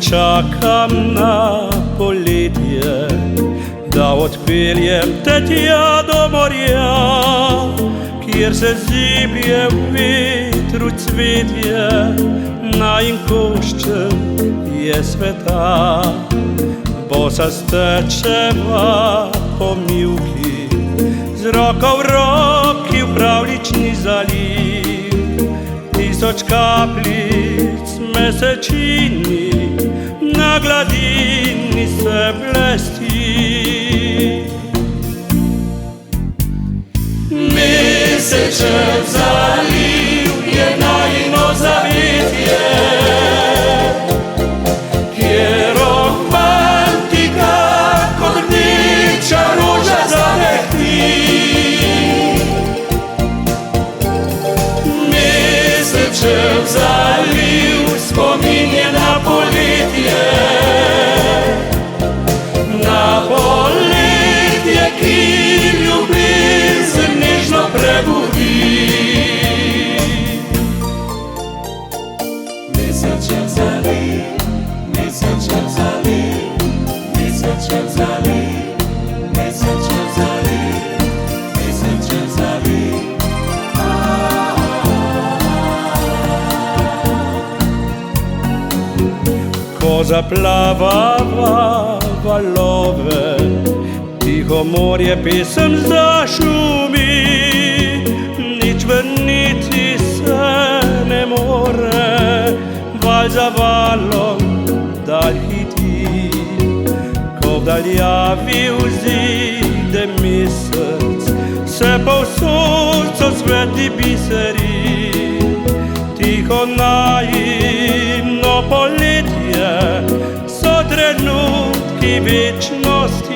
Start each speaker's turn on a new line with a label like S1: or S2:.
S1: čakam na poletje, da odpeljem te tja do morja, kjer se zibje v vetru cvetje, najin košček je sveta. Bosa stečeva po mivki, z roko v roki v pravlični zaliv. Tisoč kapljic mesečini na gladini se blesti. Mesečev zaliv je najino zavetje, kjer romantika kot rdeča roža zamehti. Mesečev zaliv spomin je na poletje, ki ljubezen nežno prebudi. Mesečev zaliv, mesečev zaliv, mesečev zaliv, mesečev zaliv, mesečev zaliv. Ko zaplavava valove, tiho morje pesem zašumi, nič vrniti se ne more, val za valom dalj hiti. Ko v daljavi vzide mesec, se povsod so svetli biseri. Tiho najino poletje so trenutki večnosti.